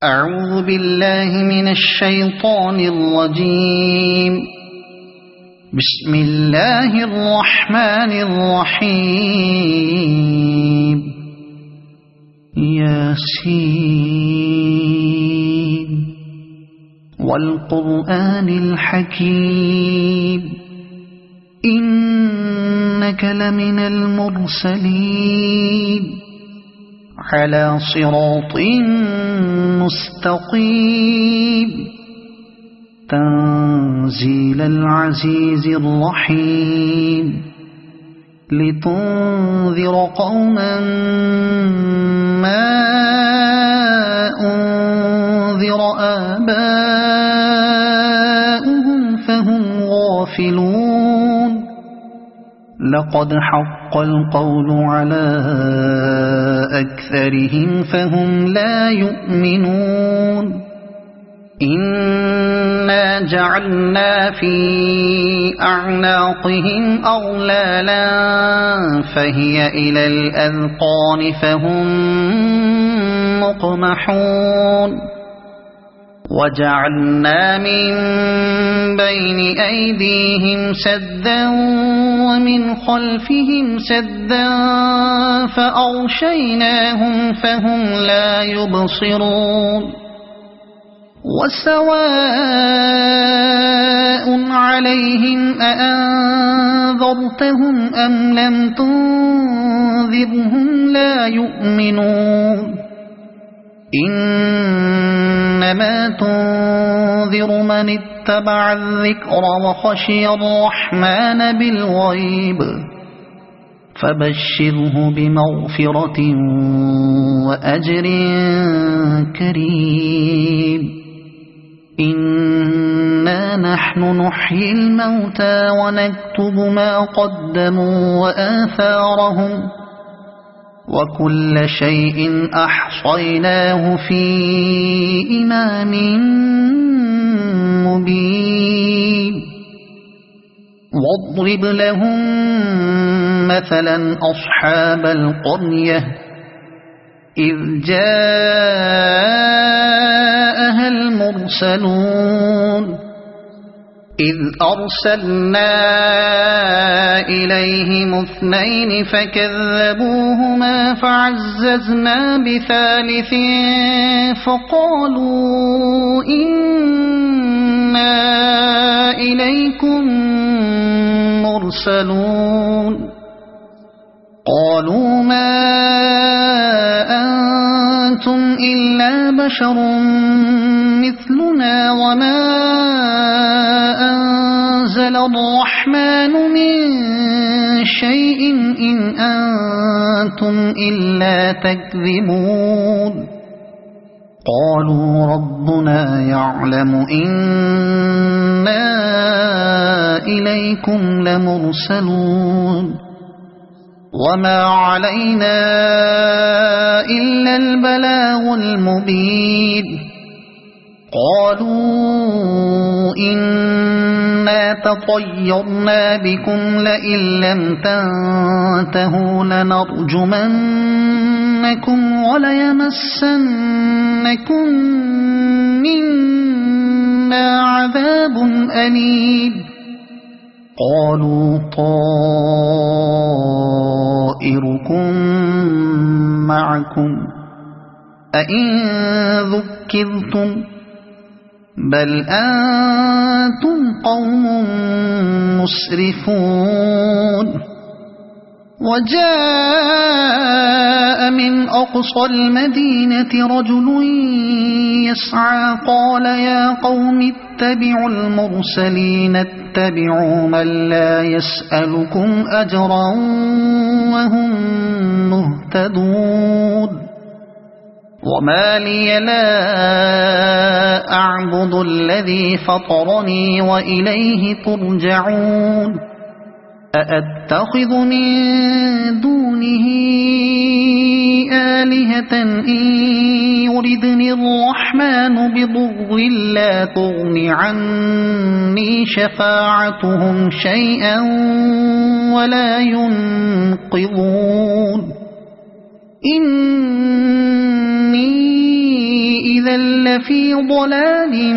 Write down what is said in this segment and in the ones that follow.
أعوذ بالله من الشيطان الرجيم. بسم الله الرحمن الرحيم. ياسين والقرآن الحكيم إنك لمن المرسلين على صراط مستقيم تنزيل العزيز الرحيم لتنذر قوما ما أنذر آباؤهم فهم غافلون. لقد حق القول على أكثرهم فهم لا يؤمنون. إنا جعلنا في أعناقهم أغلالا فهي إلى الأذقان فهم مقمحون. وجعلنا من بين أيديهم سدا ومن خلفهم سدا فأغشيناهم فهم لا يبصرون. وسواء عليهم أأنذرتهم أم لم تنذرهم لا يؤمنون. إنما تنذر من اتبع الذكر وخشي الرحمن بالغيب فبشره بمغفرة وأجر كريم. إنا نحن نحيي الموتى ونكتب ما قدموا وآثارهم وكل شيء أحصيناه في إمام مبين. واضرب لهم مثلا أصحاب القرية إذ جاءها المرسلون إذ أرسلنا إليهم اثنين فكذبوهما فعززنا بثالث فقالوا إنا إليكم مرسلون. قالوا ما أنتم إلا بشر مثلنا وما أنزل الرحمن من شيء إن أنتم إلا تكذبون. قالوا ربنا يعلم إنا إليكم لمرسلون وما علينا إلا البلاغ المبين. قالوا إنا تطيرنا بكم لئن لم تنتهوا لنرجمنكم وليمسنكم منا عذاب أليم. قالوا طائركم معكم أئن ذكرتم بل أنتم قوم مسرفون. وجاء من أقصى المدينة رجل يسعى قال يا قوم اتبعوا المرسلين اتبعوا من لا يسألكم أجرا وهم مهتدون. وما لي لا أعبد الذي فطرني وإليه ترجعون. أأتخذ من دونه آلهة إن يردني الرحمن بضر لا تغن عني شفاعتهم شيئا ولا ينقذون. إني إذا لفي ضلال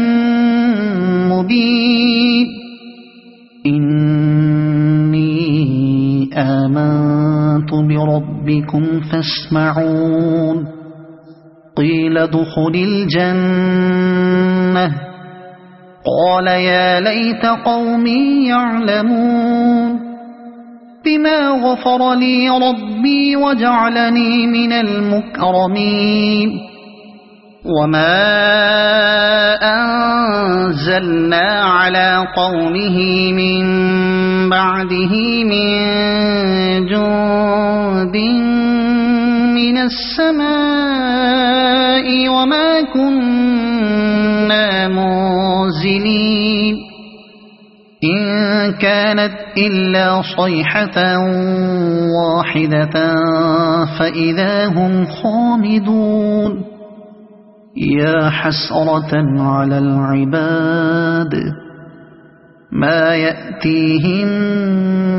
مبين إني آمنت بربكم فاسمعون قيل ادخل الجنة قال يا ليت قومي يعلمون بما غفر لي ربي وجعلني من المكرمين وما أنزلنا على قومه من بعده من جند من السماء وما كنا منزلين إن كانت إلا صيحة واحدة فإذا هم خامدون يا حسرة على العباد ما يأتيهم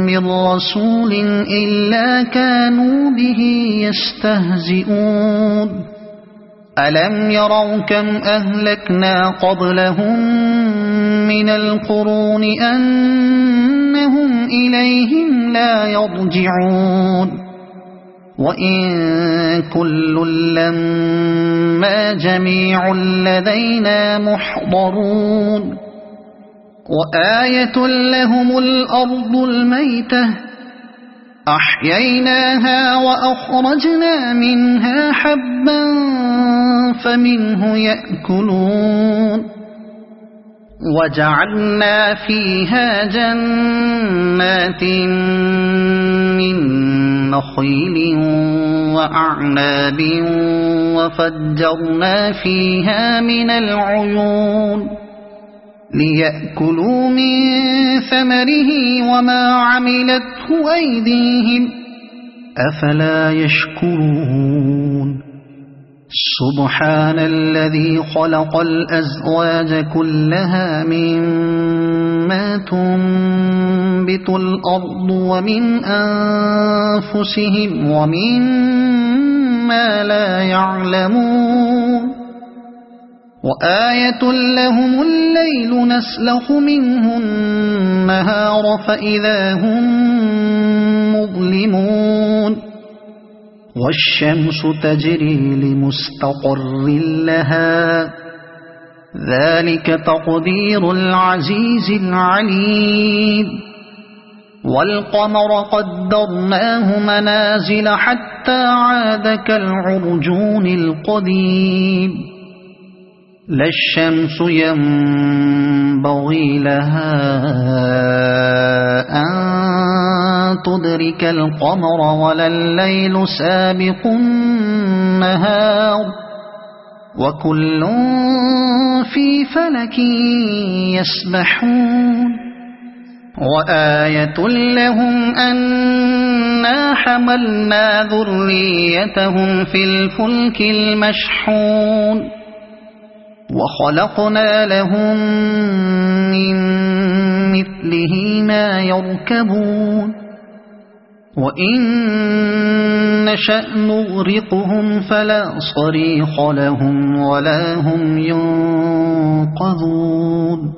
من رسول إلا كانوا به يستهزئون ألم يروا كم أهلكنا قبلهم من القرون أنهم إليهم لا يرجعون وإن كل لما جميع لدينا محضرون وآية لهم الأرض الميتة أحييناها وأخرجنا منها حبا فمنه يأكلون وجعلنا فيها جنات من نخيل وأعناب وفجرنا فيها من العيون ليأكلوا من ثمره وما عملته أيديهم أفلا يشكرون سبحان الذي خلق الأزواج كلها مما تنبت الأرض ومن أنفسهم ومما لا يعلمون وآية لهم الليل نسلخ منه النهار فإذا هم مظلمون والشمس تجري لمستقر لها ذلك تقدير العزيز العليم والقمر قدرناه منازل حتى عاد كالعرجون القديم لا الشمس ينبغي لها أن تدرك القمر ولا الليل سابق النهار وكل في فلك يسبحون وآية لهم أنا حملنا ذريتهم في الفلك المشحون وخلقنا لهم من مثله ما يركبون وإن نشأ نغرقهم فلا صريخ لهم ولا هم ينقذون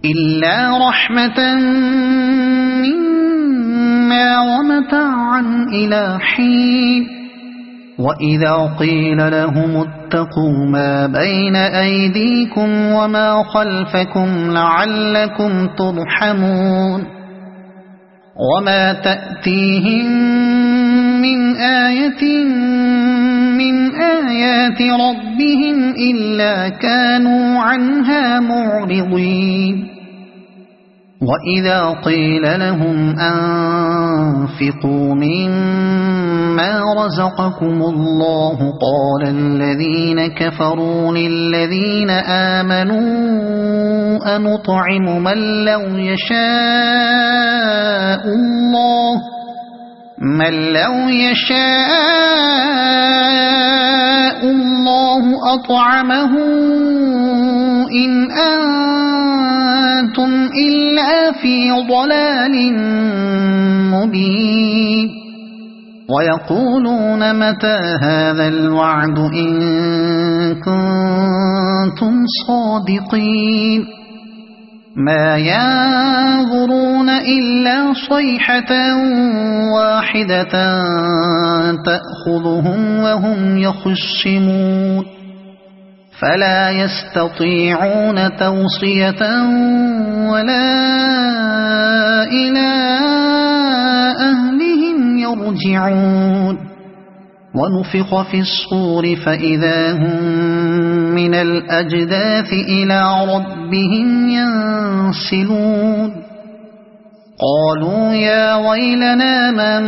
إلا رحمة منا ومتاعا إلى حين وإذا قيل لهم اتقوا ما بين أيديكم وما خلفكم لعلكم ترحمون وما تأتيهم من آية من آيات ربهم إلا كانوا عنها معرضين وإذا قيل لهم أنفقوا مما رزقكم الله قال الذين كفروا للذين آمنوا أنطعم من لو يشاء الله أطعمه إن أنتم إلا في ضلال مبين ويقولون متى هذا الوعد إن كنتم صادقين ما ينظرون إلا صيحة واحدة تأخذهم وهم يخصمون فلا يستطيعون توصية ولا إلى أهلهم يرجعون ونفخ في الصور فإذا هم من الأجداث إلى ربهم ينسلون قالوا يا ويلنا من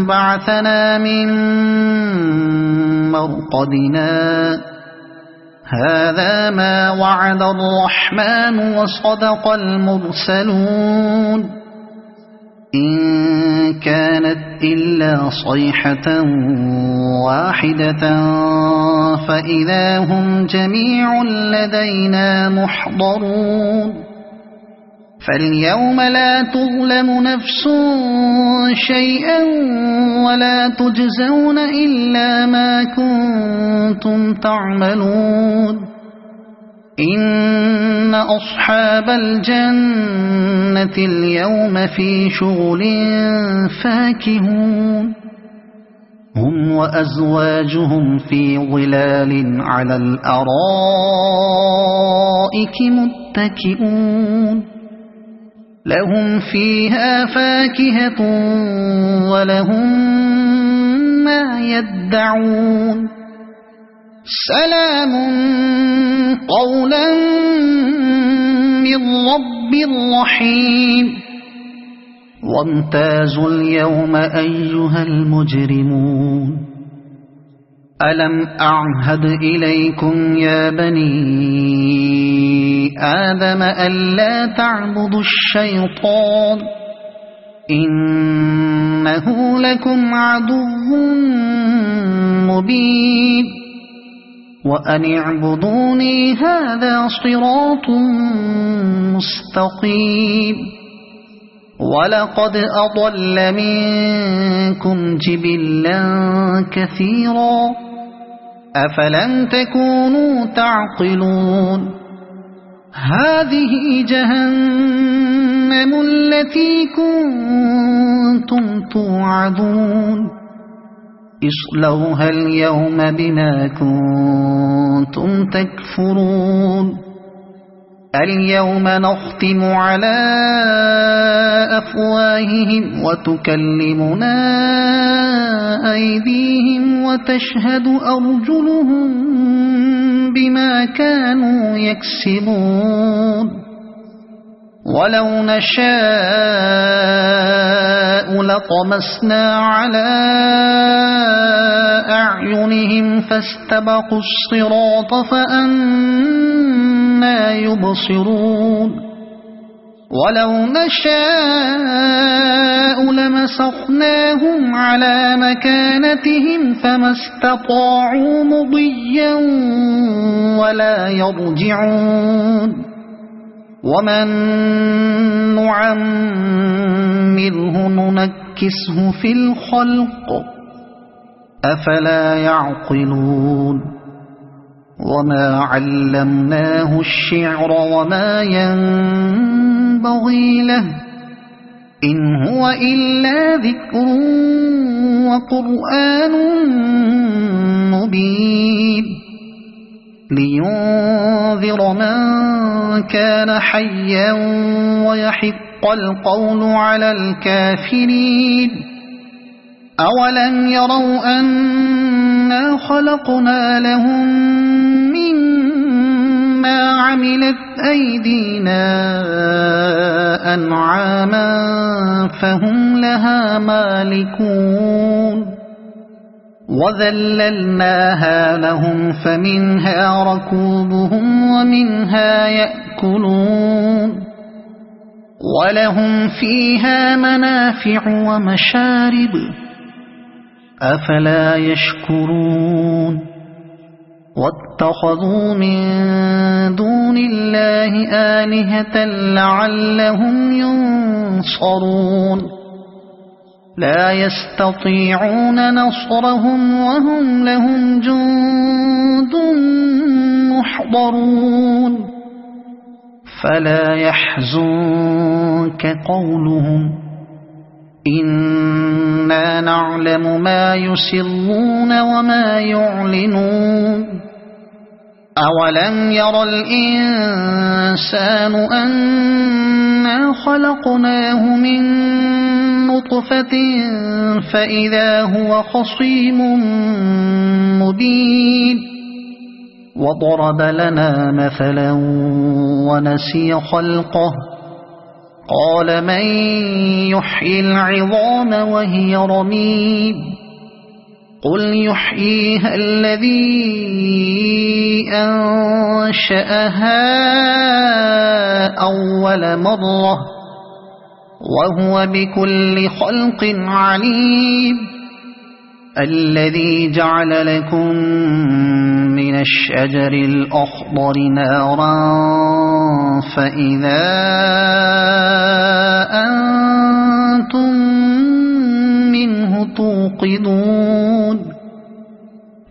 بعثنا من مرقدنا هذا ما وعد الرحمن وصدق المرسلون إن كانت إلا صيحة واحدة فإذا هم جميع لدينا محضرون فاليوم لا تظلم نفس شيئا ولا تجزون إلا ما كنتم تعملون إن أصحاب الجنة اليوم في شغل فاكهون هم وأزواجهم في ظلال على الأرائك متكئون لهم فيها فاكهة ولهم ما يدعون سلام قولا من رب رحيم وامتازوا اليوم أيها المجرمون ألم أعهد إليكم يا بني آدم ألا تعبدوا الشيطان إنه لكم عدو مبين وأن اعبدوني هذا صراط مستقيم ولقد أضل منكم جبلا كثيرا أفلم تكونوا تعقلون هذه جهنم التي كنتم توعدون اصلوها اليوم بما كنتم تكفرون اليوم نختم على أفواههم وتكلمنا أيديهم وتشهد أرجلهم بما كانوا يكسبون ولو نشاء لطمسنا على أعينهم فاستبقوا الصراط فأنى يبصرون ولو نشاء لمسخناهم على مكانتهم فما استطاعوا مضيا ولا يرجعون ومن نعمره ننكسه في الخلق أفلا يعقلون وما علمناه الشعر وما ينبغي له إن هو إلا ذكر وقرآن مبين لينذر من كان حيا ويحق القول على الكافرين أولم يروا أنا خلقنا لهم مما عملت أيدينا أنعاما فهم لها مالكون وذللناها لهم فمنها ركوبهم ومنها يأكلون ولهم فيها منافع ومشارب أفلا يشكرون واتخذوا من دون الله آلهة لعلهم ينصرون لا يستطيعون نصرهم وهم لهم جند محضرون فلا يحزنك قولهم إنا نعلم ما يسرون وما يعلنون أولم ير الإنسان أنا خلقناه من نطفة فإذا هو خصيم مبين وضرب لنا مثلا ونسي خلقه قال من يحيي العظام وهي رميم قل يحييها الذي أنشأها أول مرة وهو بكل خلق عليم الذي جعل لكم من الشجر الأخضر نارا فإذا أنتم منه توقدون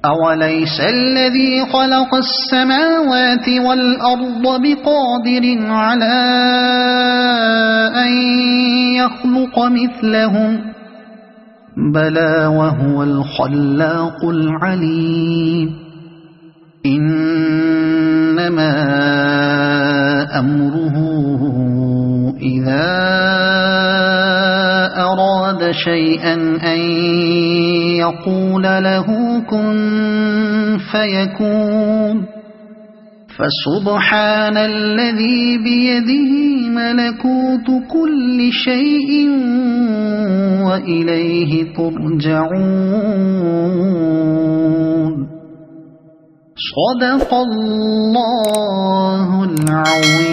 أوليس الذي خلق السماوات والأرض بقادر على أن يخلق مثلهم بلى وهو الخلاق العليم إنما أمره إذا أراد شيئا أن يقول له كن فيكون فسبحان الذي بيده ملكوت كل شيء وإليه ترجعون صدق الله العظيم.